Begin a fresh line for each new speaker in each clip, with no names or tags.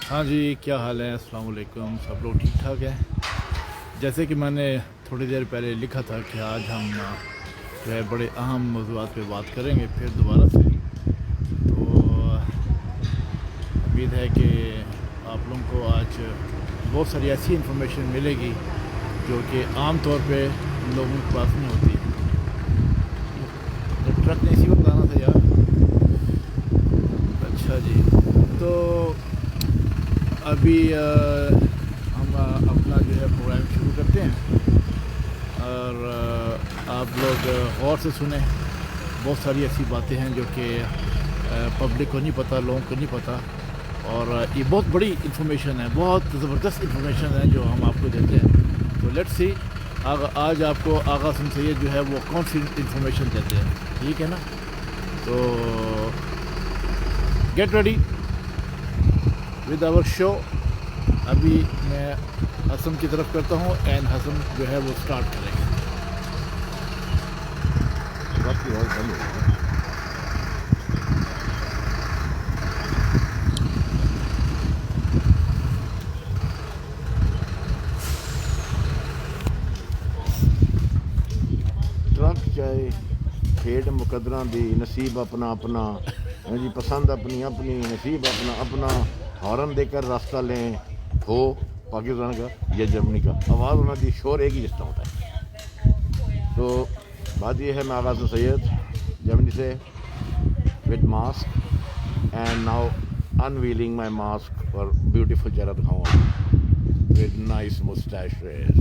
ہاں جی، کیا حال ہے؟ السلام علیکم، سب لوگ ٹھیک ٹھاک ہیں؟ جیسے کہ میں نے تھوڑی دیر پہلے لکھا تھا کہ آج ہم جو ہے بڑے اہم موضوعات پہ بات کریں گے پھر دوبارہ سے. تو امید ہے کہ آپ لوگوں کو آج بہت ساری ایسی انفارمیشن ملے گی جو کہ عام طور پہ لوگوں کے پاس نہیں ہوتی. ٹرک نے اسی وقت آنا تھا یار. اچھا جی، تو ابھی ہم اپنا جو ہے پروگرام شروع کرتے ہیں اور آپ لوگ غور سے سنیں. بہت ساری ایسی باتیں ہیں جو کہ پبلک کو نہیں پتہ، لوگوں کو نہیں پتہ، اور یہ بہت بڑی انفارمیشن ہے، بہت زبردست انفارمیشن ہے جو ہم آپ کو دیتے ہیں. تو لیٹس سی آج آپ کو آغا حسن سید جو ہے وہ کون سی انفارمیشن دیتے ہیں، ٹھیک ہے نا؟ تو گیٹ ریڈی ود آور شو. ابھی میں حسن کی طرف کرتا ہوں اینڈ حسن جو ہے وہ سٹارٹ کریں گے.
ٹرک چاہے کھیڈ مقدراں دی نصیب اپنا اپنا جی، پسند اپنی اپنی نصیب اپنا اپنا. ہارن دے کر راستہ لیں، ہو پاکستان کا یا جرمنی کا، آواز ہونا دی، شور ایک ہی جس طرح ہوتا ہے. تو بات یہ ہے، میں آغا حسن سید جرمنی سے with mask and now unveiling my mask اور بیوٹیفل چہرہ دکھاؤں ود نائس مسٹیشز.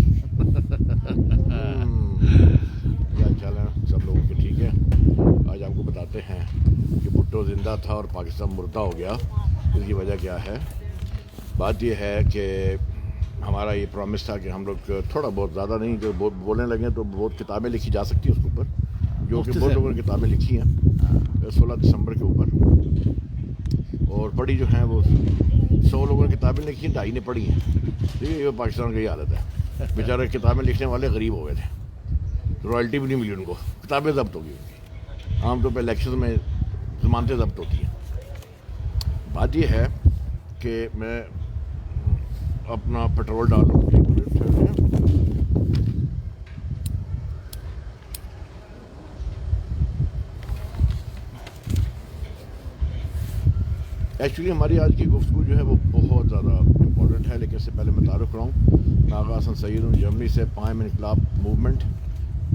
کیا چل ہے سب لوگوں کے؟ ٹھیک ہے. آج آپ کو بتاتے ہیں کہ بھٹو زندہ تھا اور پاکستان مردہ ہو گیا. اس کی وجہ کیا ہے؟ بات یہ ہے کہ ہمارا یہ پرومس تھا کہ ہم لوگ تھوڑا بہت، زیادہ نہیں، جو بولنے لگے تو بہت کتابیں لکھی جا سکتی ہیں اس کے اوپر، جو کہ بہت لوگوں نے کتابیں لکھی ہیں 16 دسمبر کے اوپر، اور پڑھی جو ہیں وہ 100 لوگوں نے کتابیں لکھی ہیں، 2.5 نے پڑھی ہیں. ٹھیک ہے، یہ پاکستان کی حالت ہے. بیچارے کتابیں لکھنے والے غریب ہو گئے تھے، رائلٹی بھی نہیں ملی ان کو، کتابیں ضبط ہو گئی. عام طور پہ الیکشن میں ضمانتیں ضبط ہوتی ہیں. بات یہ ہے کہ میں اپنا پٹرول ڈالوں. ایکچولی ہماری آج کی گفتگو جو ہے وہ بہت زیادہ امپورٹنٹ ہے، لیکن اس سے پہلے میں تعارف کراؤں. میں آغا حسن سید ہوں، جرمنی سے. قائم انقلاب موومنٹ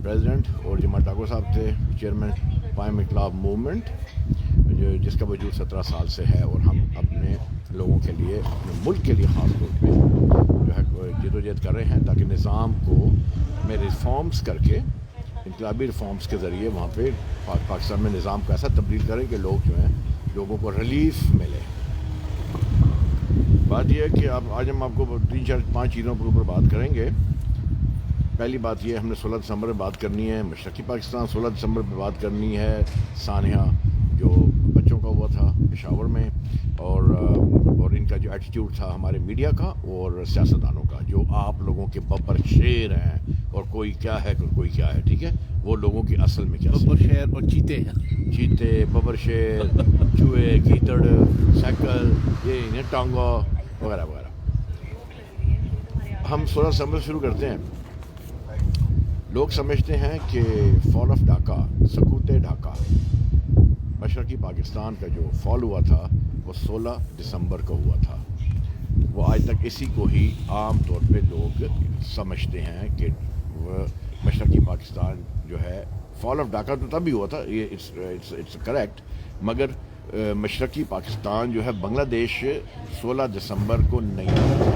پریزیڈنٹ، اور جمال ٹاکر صاحب تھے چیئرمین قائم انقلاب موومنٹ، جس کا وجود 17 سال سے ہے. اور ہم اپنے لوگوں کے لیے، اپنے ملک کے لیے خاص طور پہ جو ہے جدوجہد کر رہے ہیں تاکہ نظام کو میں ریفارمز کر کے، انقلابی ریفارمز کے ذریعے وہاں پہ پاکستان میں نظام کو ایسا تبدیل کریں کہ لوگ جو ہیں، لوگوں کو ریلیف ملے. بات یہ ہے کہ آج ہم آپ کو 3 4 5 چیزوں کے اوپر بات کریں گے. پہلی بات یہ، ہم نے 16 دسمبر پہ بات کرنی ہے مشرقی پاکستان. 16 دسمبر پہ بات کرنی ہے سانحہ جو بچوں کا ہوا تھا پشاور میں، اور ان کا جو ایٹیٹیوڈ تھا ہمارے میڈیا کا اور سیاستدانوں کا، جو آپ لوگوں کے ببر شیر ہیں، اور کوئی کیا ہے کوئی کیا ہے. ٹھیک ہے، وہ لوگوں کی اصل میں کیا
ببر شیر اور
چیتے، ببر شیر، چوہے، گیدڑ، سیکل، یہ ٹانگا وغیرہ وغیرہ. ہم 16 دسمبر سے شروع کرتے ہیں. لوگ سمجھتے ہیں کہ فال آف ڈھاکہ، سقوط ڈھاکہ، مشرقی پاکستان کا جو فال ہوا تھا وہ 16 دسمبر کو ہوا تھا. وہ آج تک اسی کو ہی عام طور پہ لوگ سمجھتے ہیں کہ مشرقی پاکستان جو ہے، فال آف ڈھاکہ تو تب بھی ہوا تھا، یہ اٹس کریکٹ، مگر مشرقی پاکستان جو ہے بنگلہ دیش 16 دسمبر کو نہیں تھا.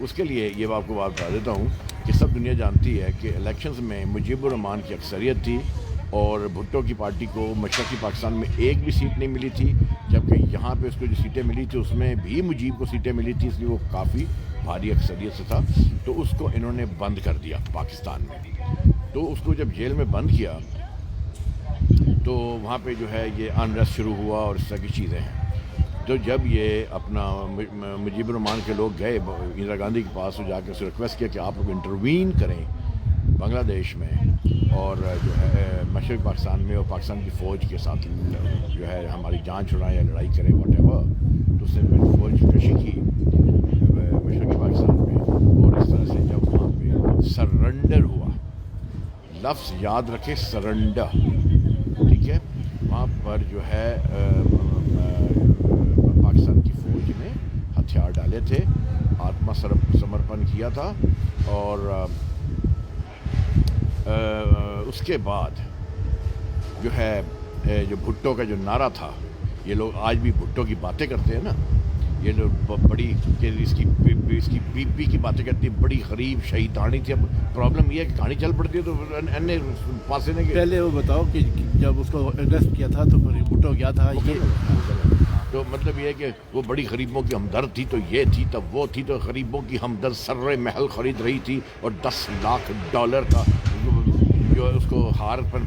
اس کے لیے یہ آپ کو بات بتا دیتا ہوں کہ سب دنیا جانتی ہے کہ الیکشنز میں مجیب الرحمان کی اکثریت تھی، اور بھٹو کی پارٹی کو مشرقی پاکستان میں ایک بھی سیٹ نہیں ملی تھی، جبکہ یہاں پہ اس کو جو سیٹیں ملی تھی اس میں بھی مجیب کو سیٹیں ملی تھی، اس لیے وہ کافی بھاری اکثریت سے تھا. تو اس کو انہوں نے بند کر دیا پاکستان میں. تو اس کو جب جیل میں بند کیا تو وہاں پہ جو ہے یہ انریسٹ شروع ہوا اور اس طرح کی چیزیں ہیں. تو جب یہ اپنا مجیب الرحمان کے لوگ گئے اندرا گاندھی کے پاس، جا کے اسے ریکویسٹ کیا کہ آپ لوگ انٹروین کریں بنگلہ دیش میں، اور جو ہے مشرقی پاکستان میں، اور پاکستان کی فوج کے ساتھ جو ہے ہماری جان چھڑائیں یا لڑائی کریں واٹ ایور. تو اس نے پھر فوج کی کشی کی مشرقی پاکستان میں، اور اس طرح سے جب وہاں پہ سرنڈر ہوا، لفظ یاد رکھے سرنڈر، ٹھیک ہے، وہاں پر جو ہے پاکستان کی فوج نے ہتھیار ڈالے تھے، آتما سمرپن کیا تھا، اور اس کے بعد جو ہے جو بھٹو کا جو نعرہ تھا، یہ لوگ آج بھی بھٹو کی باتیں کرتے ہیں نا، یہ لوگ بڑی کہ اس کی بی پی کی باتیں کرتی ہیں، بڑی غریب شہیدانی تھی. اب پرابلم یہ ہے کہ کہانی چل پڑتی ہے تو پاسے نے
پہلے وہ بتاؤ کہ جب اس کو اریسٹ کیا تھا تو بھٹو کیا تھا
تو مطلب یہ ہے کہ وہ بڑی غریبوں کی ہمدرد تھی، تو یہ تھی تب وہ تھی، تو غریبوں کی ہمدرد سر محل خرید رہی تھی، اور $10 لاکھ کا جو اس کو ہار پر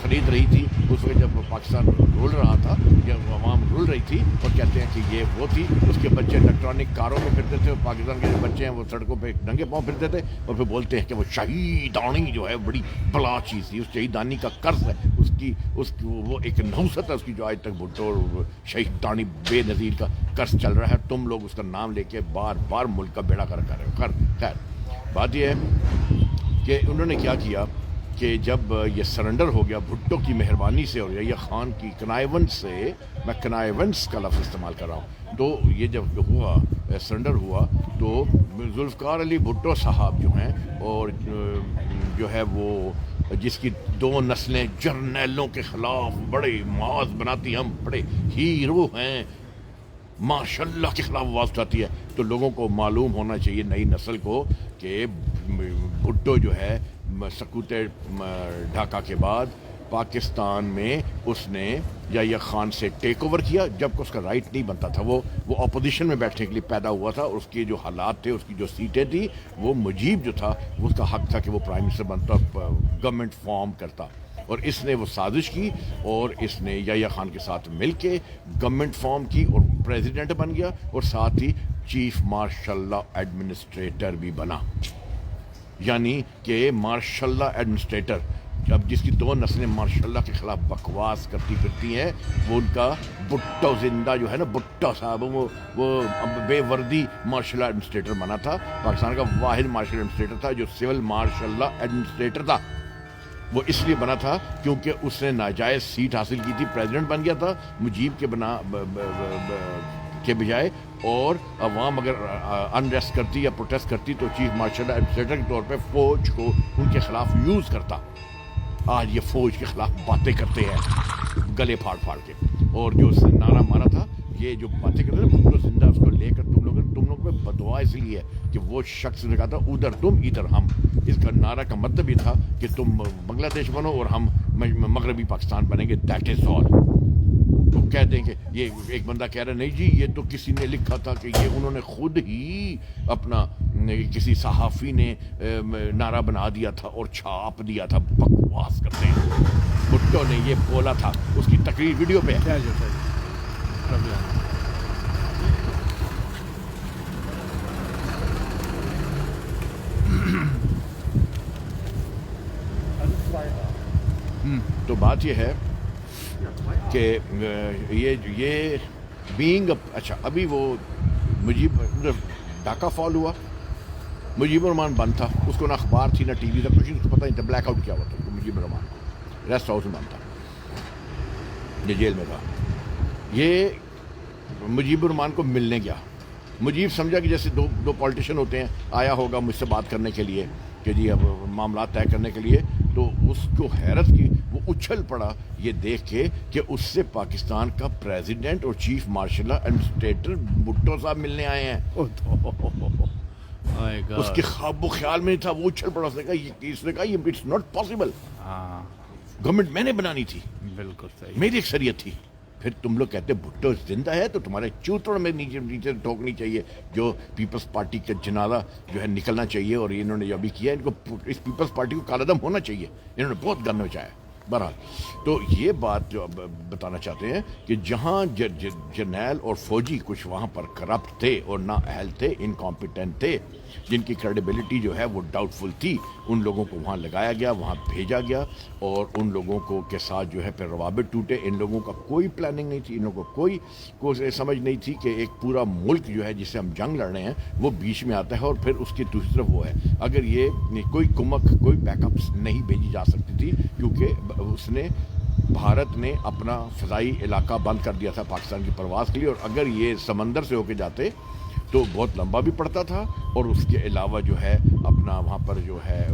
خرید رہی تھی اس وقت جب پاکستان رول رہا تھا، جب عوام رول رہی تھی، اور کہتے ہیں کہ یہ وہ تھی. اس کے بچے الیکٹرانک کاروں میں پھرتے تھے، اور پاکستان کے جو بچے ہیں وہ سڑکوں پہ ننگے پاؤں پھرتے تھے، اور پھر بولتے ہیں کہ وہ شہیدانی جو ہے بڑی بلا چیز تھی. اس شہیدانی کا قرض ہے، وہ ایک نحوست ہے اس کی، جو آج تک بھٹو شہیدانی بے نظیر کا قرض چل رہا ہے. تم لوگ اس کا نام لے کے بار بار ملک کا بیڑا کر رہے ہو. خیر بات یہ ہے کہ انہوں نے کیا کیا کہ جب یہ سرنڈر ہو گیا بھٹو کی مہربانی سے اور یحییٰ خان کی کنائیونس سے، میں کنائیونس کا لفظ استعمال کر رہا ہوں، تو یہ جب ہوا سرنڈر ہوا تو ذوالفقار علی بھٹو صاحب جو ہیں، اور جو ہے وہ جس کی 2 نسلیں جرنیلوں کے خلاف بڑے معاذ بناتی، ہم بڑے ہیرو ہیں، ماشاء اللہ کے خلاف آواز اٹھاتی ہے، تو لوگوں کو معلوم ہونا چاہیے نئی نسل کو کہ بھٹو جو ہے سکوت ڈھاکہ کے بعد پاکستان میں اس نے یحییٰ خان سے ٹیک اوور کیا، جبکہ اس کا رائٹ نہیں بنتا تھا. وہ اپوزیشن میں بیٹھنے کے لیے پیدا ہوا تھا، اور اس کے جو حالات تھے، اس کی جو سیٹیں تھیں، وہ مجیب جو تھا وہ اس کا حق تھا کہ وہ پرائم منسٹر بنتا، گورنمنٹ فارم کرتا. اور اس نے وہ سازش کی، اور اس نے یحییٰ خان کے ساتھ مل کے گورنمنٹ فارم کی، اور پریزیڈنٹ بن گیا، اور ساتھ ہی چیف مارشل لا ایڈمنسٹریٹر بھی بنا. یعنی کہ مارشل لا ایڈمنسٹریٹر، اب جس کی 2 نسلیں مارشل اللہ کے خلاف بکواس کرتی پھرتی ہیں، وہ ان کا بھٹو زندہ جو ہے نا، بھٹو صاحب وہ بے وردی مارشل لا ایڈمنسٹریٹر بنا تھا. پاکستان کا واحد مارشل ایڈمنسٹریٹر تھا جو سول مارشل لا ایڈمنسٹریٹر تھا. وہ اس لیے بنا تھا کیونکہ اس نے ناجائز سیٹ حاصل کی تھی، پریزیڈنٹ بن گیا تھا مجیب کے بجائے، اور عوام اگر انریسٹ کرتی یا پروٹیسٹ کرتی تو چیف مارشل ایڈمنسٹریٹر کے طور پہ فوج کو ان کے خلاف یوز کرتا. آج یہ فوج کے خلاف باتیں کرتے ہیں گلے پھاڑ پھاڑ کے، اور جو اس نے نعرہ مارا تھا، یہ جو باتیں کرتے ہیں بھٹو زندہ، اس کو لے کر تم لوگ میں بدعا اس لیے ہے کہ وہ شخص نے کہا تھا ادھر تم ادھر ہم. اس کا نعرہ کا مطلب یہ تھا کہ تم بنگلہ دیش بنو اور ہم مغربی پاکستان بنیں گے، دیٹ از آل. تو کہہ دیں کہ یہ ایک بندہ کہہ رہا نہیں جی یہ تو کسی نے لکھا تھا، کہ یہ انہوں نے خود ہی اپنا کسی صحافی نے نعرہ بنا دیا تھا اور چھاپ دیا تھا. بکواس کرتے ہیں. بھٹو نے یہ بولا تھا، اس کی تقریر ویڈیو پہ ہے. تو بات یہ ہے کہ یہ بینگ اچھا ابھی وہ مجیب ڈھاکہ فال ہوا، مجیب الرحمان بند تھا، اس کو نہ اخبار تھی نہ ٹی وی تھا، کچھ اس کو پتہ نہیں تھا، بلیک آؤٹ کیا ہوا تھا. مجیب الرحمان ریسٹ ہاؤس میں بند تھا، یہ جیل میں تھا. یہ مجیب الرحمان کو ملنے گیا. مجیب سمجھا کہ جیسے دو پالیٹیشین ہوتے ہیں، آیا ہوگا مجھ سے بات کرنے کے لیے کہ جی اب معاملات طے کرنے کے لیے. تو اس کو حیرت کی، وہ اچھل پڑا یہ دیکھ کے کہ اس سے پاکستان کا پریزیڈنٹ اور چیف مارشل ایڈمنسٹریٹر بھٹو صاحب ملنے آئے ہیں. اس کے خواب و خیال میں تھا. وہ اچھل پڑا، اس نے کہا یہ اٹس ناٹ پاسبل، گورنمنٹ میں نے بنانی تھی،
بالکل صحیح،
میری اکثریت تھی. پھر تم لوگ کہتے بھٹو زندہ ہے تو تمہارے چوتڑ میں نیچے ٹھوکنی چاہیے. جو پیپلز پارٹی کا جنازہ جو ہے نکلنا چاہیے، اور انہوں نے جو ابھی کیا، ان کو اس پیپلز پارٹی کو کالعدم ہونا چاہیے. انہوں نے بہت گند مچایا. بہرحال تو یہ بات جو اب بتانا چاہتے ہیں کہ جہاں جرنیل اور فوجی کچھ وہاں پر کرپٹ تھے اور نااہل تھے، انکمپیٹنٹ تھے، جن کی کریڈیبلٹی جو ہے وہ ڈاؤٹ فل تھی، ان لوگوں کو وہاں لگایا گیا، وہاں بھیجا گیا، اور ان لوگوں کو کے ساتھ جو ہے پھر روابط ٹوٹے. ان لوگوں کا کوئی پلاننگ نہیں تھی، ان لوگوں کو کوئی سمجھ نہیں تھی کہ ایک پورا ملک جو ہے جس سے ہم جنگ لڑ رہے ہیں وہ بیچ میں آتا ہے اور پھر اس کی دوسری طرف وہ ہے. اگر یہ کوئی کمک، کوئی بیک اپس نہیں بھیجی جا سکتی تھی، کیونکہ اس نے بھارت نے اپنا فضائی علاقہ بند کر دیا تھا پاکستان کی پرواز کے لیے، اور اگر یہ سمندر سے ہو کے جاتے تو بہت لمبا بھی پڑتا تھا، اور اس کے علاوہ جو ہے اپنا وہاں پر جو ہے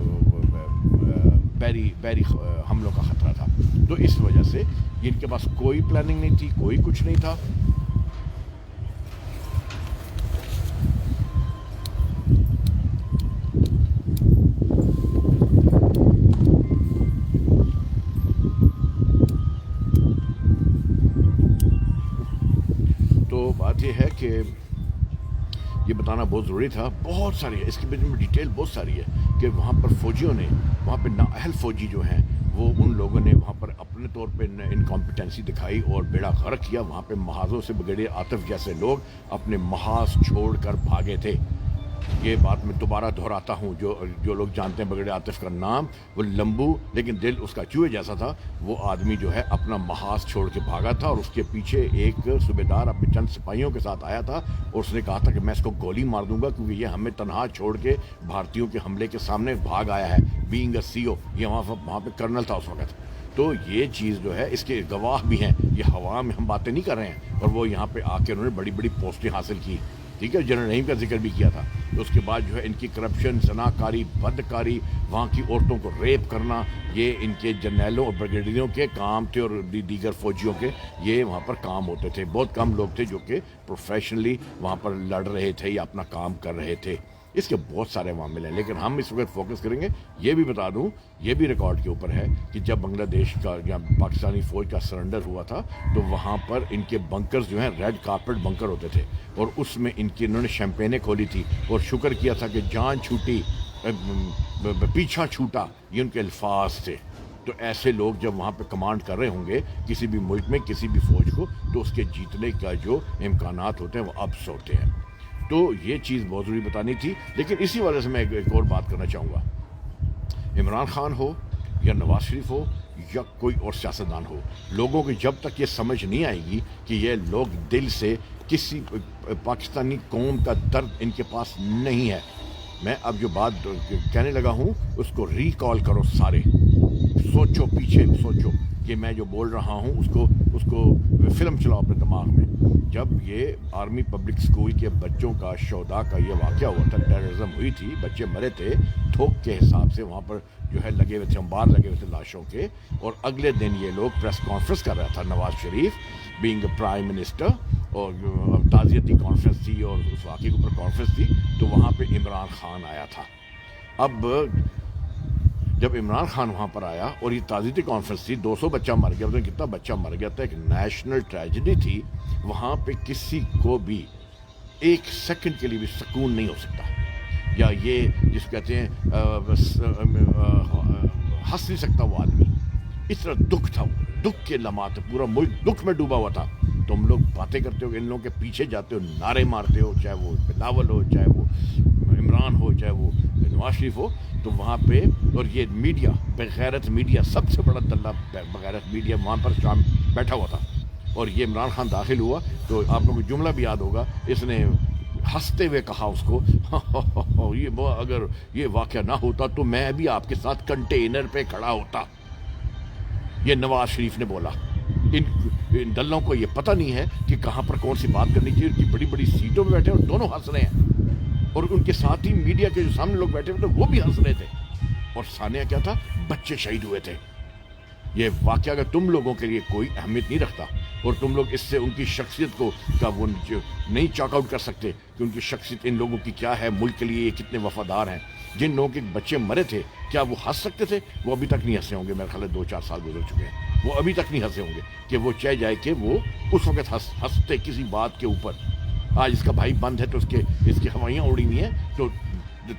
بیری حملوں کا خطرہ تھا. تو اس وجہ سے ان کے پاس کوئی پلاننگ نہیں تھی، کوئی کچھ نہیں تھا. تو بات یہ ہے کہ یہ بتانا بہت ضروری تھا. بہت ساری ہے اس کے بارے میں ڈیٹیل بہت ساری ہے کہ وہاں پر فوجیوں نے، وہاں پہ نااہل فوجی جو ہیں وہ ان لوگوں نے وہاں پر اپنے طور پہ انکمپیٹنسی دکھائی اور بیڑا غرق کیا. وہاں پہ محاذوں سے بگڑے عاطف جیسے لوگ اپنے محاذ چھوڑ کر بھاگے تھے. یہ بات میں دوبارہ دہراتا ہوں، جو لوگ جانتے ہیں بگڑے عاطف کا نام، وہ لمبو لیکن دل اس کا چوہے جیسا تھا. وہ آدمی جو ہے اپنا محاذ چھوڑ کے بھاگا تھا، اور اس کے پیچھے ایک صوبیدار اپنے چند سپاہیوں کے ساتھ آیا تھا، اور اس نے کہا تھا کہ میں اس کو گولی مار دوں گا کیونکہ یہ ہمیں تنہا چھوڑ کے بھارتیوں کے حملے کے سامنے بھاگ آیا ہے. بینگ اے سی او، یہ وہاں پہ کرنل تھا اس وقت. تو یہ چیز جو ہے اس کے گواہ بھی ہیں. یہ ہوا میں ہم باتیں نہیں کر رہے ہیں، اور وہ یہاں پہ آ کے انہوں نے بڑی بڑی پوسٹیں حاصل کی. ٹھیک ہے، جنرل رحیم کا ذکر بھی کیا تھا. تو اس کے بعد جو ہے ان کی کرپشن، زناکاری، بدکاری، وہاں کی عورتوں کو ریپ کرنا، یہ ان کے جرنیلوں اور بریگیڈیئروں کے کام تھے، اور دیگر فوجیوں کے یہ وہاں پر کام ہوتے تھے. بہت کم لوگ تھے جو کہ پروفیشنلی وہاں پر لڑ رہے تھے یا اپنا کام کر رہے تھے. اس کے بہت سارے معاملے ہیں، لیکن ہم اس وقت فوکس کریں گے. یہ بھی بتا دوں، یہ بھی ریکارڈ کے اوپر ہے کہ جب بنگلہ دیش کا یا پاکستانی فوج کا سرنڈر ہوا تھا تو وہاں پر ان کے بنکرز جو ہیں ریڈ کارپٹ بنکر ہوتے تھے، اور اس میں انہوں نے شیمپینیں کھولی تھی اور شکر کیا تھا کہ جان چھوٹی پیچھا چھوٹا، یہ ان کے الفاظ تھے. تو ایسے لوگ جب وہاں پہ کمانڈ کر رہے ہوں گے کسی بھی ملک میں کسی بھی فوج کو، تو اس کے جیتنے کا جو امکانات ہوتے ہیں وہ ابس ہوتے ہیں. تو یہ چیز بہت ضروری بتانی تھی. لیکن اسی وجہ سے میں ایک اور بات کرنا چاہوں گا. عمران خان ہو یا نواز شریف ہو یا کوئی اور سیاستدان ہو، لوگوں کو جب تک یہ سمجھ نہیں آئے گی کہ یہ لوگ دل سے کسی پاکستانی قوم کا درد ان کے پاس نہیں ہے. میں اب جو بات کہنے لگا ہوں اس کو ریکال کرو، سارے سوچو، پیچھے سوچو کہ میں جو بول رہا ہوں اس کو فلم چلاؤ اپنے دماغ میں. جب یہ آرمی پبلک اسکول کے بچوں کا شہداء کا یہ واقعہ ہوا تھا، ٹیررزم ہوئی تھی، بچے مرے تھے تھوک کے حساب سے، وہاں پر جو ہے لگے ہوئے تھے، انبار لگے ہوئے تھے لاشوں کے. اور اگلے دن یہ لوگ پریس کانفرنس کر رہا تھا Nawaz Sharif being prime minister, اور تعزیتی کانفرنس تھی اور اس واقعے کے اوپر کانفرنس تھی. تو وہاں پہ عمران خان آیا تھا. اب جب عمران خان وہاں پر آیا اور یہ تعزیتی کانفرنس تھی، 200 بچہ مر گیا. کتنا بچہ مر گیا تھا، ایک نیشنل ٹریجڈی تھی. وہاں پہ کسی کو بھی ایک سیکنڈ کے لیے بھی سکون نہیں ہو سکتا، یا یہ جس کو کہتے ہیں ہنس نہیں سکتا وہ آدمی. اس طرح دکھ تھا، وہ دکھ کے لمحات، پورا ملک دکھ میں ڈوبا ہوا تھا. تم لوگ باتیں کرتے ہو، ان لوگوں کے پیچھے جاتے ہو، نعرے مارتے ہو، چاہے وہ بلاول ہو، چاہے وہ عمران ہو، چاہے وہ نواز شریف ہو. تو وہاں پہ، اور یہ میڈیا، بغیرت میڈیا، سب سے بڑا دلہ بغیرت میڈیا وہاں پر شام بیٹھا ہوا تھا. اور یہ عمران خان داخل ہوا تو آپ کو جملہ بھی یاد ہوگا، اس نے ہنستے ہوئے کہا اس کو اگر یہ واقعہ نہ ہوتا تو میں بھی آپ کے ساتھ کنٹینر پہ کھڑا ہوتا. یہ نواز شریف نے بولا. ان دلوں کو یہ پتہ نہیں ہے کہ کہاں پر کون سی بات کرنی چاہیے. ان کی بڑی بڑی سیٹوں پہ بیٹھے اور دونوں ہنس رہے ہیں، اور ان کے ساتھ ہی میڈیا کے جو سامنے لوگ بیٹھے ہوئے تھے وہ بھی ہنس رہے تھے. اور ثانیہ کیا تھا، بچے شہید ہوئے تھے. یہ واقعہ اگر تم لوگوں کے لیے کوئی اہمیت نہیں رکھتا اور تم لوگ اس سے ان کی شخصیت کو کا وہ نہیں چاک آؤٹ کر سکتے کہ ان کی شخصیت ان لوگوں کی کیا ہے، ملک کے لیے یہ کتنے وفادار ہیں. جن لوگوں کے بچے مرے تھے کیا وہ ہنس سکتے تھے؟ وہ ابھی تک نہیں ہنسے ہوں گے. میرے خیال ہے 2-4 سال گزر چکے ہیں، وہ ابھی تک نہیں ہنسے ہوں گے کہ وہ چاہے جائے کہ وہ اس وقت ہنستے کسی بات کے اوپر. آج اس کا بھائی بند ہے تو اس کی ہوائیاں اڑی ہوئی ہیں تو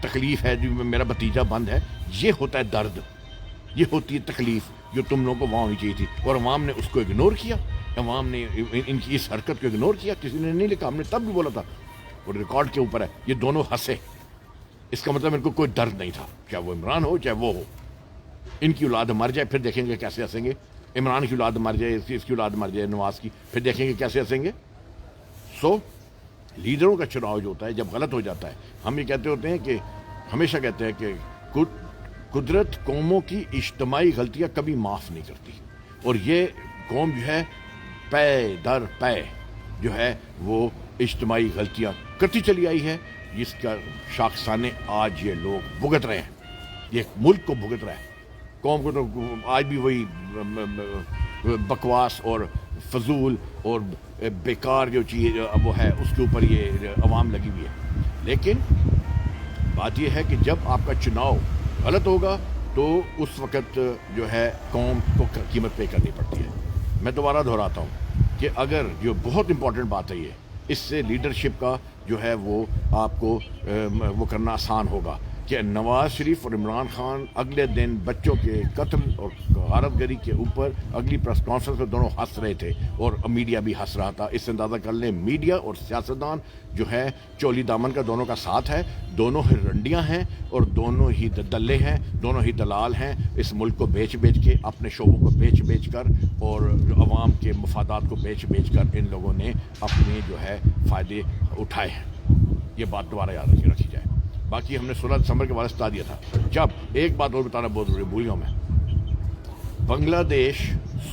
تکلیف ہے. جو میرا بھتیجا بند ہے، یہ ہوتا ہے درد، یہ ہوتی ہے تکلیف. جو تم لوگوں کو وہاں ہونی چاہیے تھی, اور عوام نے اس کو اگنور کیا. عوام نے ان کی اس حرکت کو اگنور کیا. کسی نے نہیں لکھا, ہم نے تب بھی بولا تھا, اور ریکارڈ کے اوپر ہے, یہ دونوں ہنسے. اس کا مطلب ان کو کوئی درد نہیں تھا, چاہے وہ عمران ہو چاہے وہ ہو. ان کی اولاد مر جائے پھر دیکھیں گے کیسے ہنسیں گے. عمران کی اولاد مر جائے, اس کی اولاد مر جائے, نواز کی, پھر دیکھیں گے کیسے ہنسیں گے. سو لیڈروں کا چناؤ جو ہوتا ہے جب غلط ہو جاتا ہے, ہم یہ کہتے ہوتے ہیں کہ ہمیشہ کہتے ہیں کہ قدرت قوموں کی اجتماعی غلطیاں کبھی معاف نہیں کرتی, اور یہ قوم جو ہے پے در پے جو ہے وہ اجتماعی غلطیاں کرتی چلی آئی ہے, جس کا شاخسانے آج یہ لوگ بھگت رہے ہیں. یہ ملک کو بھگت رہا ہے. قوم کو تو آج بھی وہی بکواس اور فضول اور بیکار جو چیز وہ ہے اس کے اوپر یہ عوام لگی ہوئی ہے. لیکن بات یہ ہے کہ جب آپ کا چناؤ غلط ہوگا تو اس وقت جو ہے قوم کو قیمت پے کرنی پڑتی ہے. میں دوبارہ دہراتا ہوں کہ اگر جو بہت امپورٹنٹ بات ہے یہ, اس سے لیڈرشپ کا جو ہے وہ آپ کو وہ کرنا آسان ہوگا کہ نواز شریف اور عمران خان اگلے دن بچوں کے قتل اور غارت گری کے اوپر اگلی پریس کانفرنس میں دونوں ہنس رہے تھے, اور میڈیا بھی ہنس رہا تھا. اس سے اندازہ کر لیں میڈیا اور سیاستدان جو ہے چولی دامن کا دونوں کا ساتھ ہے. دونوں ہی رنڈیاں ہیں اور دونوں ہی دلے ہیں, دونوں ہی دلال ہیں. اس ملک کو بیچ کے, اپنے شعبوں کو بیچ کر اور عوام کے مفادات کو بیچ کر ان لوگوں نے اپنے جو ہے فائدے اٹھائے ہیں. یہ بات دوبارہ یاد رکھی جائے. باقی ہم نے 16 دسمبر کے بعد بتا دیا تھا. جب ایک بات اور بتانا بہت ضروری بھول گیا میں, بنگلہ دیش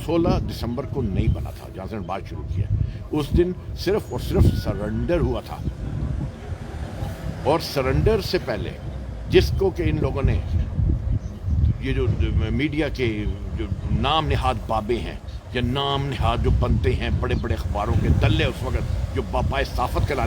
16 دسمبر کو نہیں بنا تھا جہاں سے ہم بات شروع کی ہے. اس دن صرف اور صرف سرنڈر ہوا تھا, اور سرنڈر سے پہلے جس کو کہ ان لوگوں نے یہ جو میڈیا کے جو نام نہاد بابے ہیں یا نام نہاد جو بنتے ہیں بڑے بڑے اخباروں کے دلے اس وقت جو باپائے صافت کے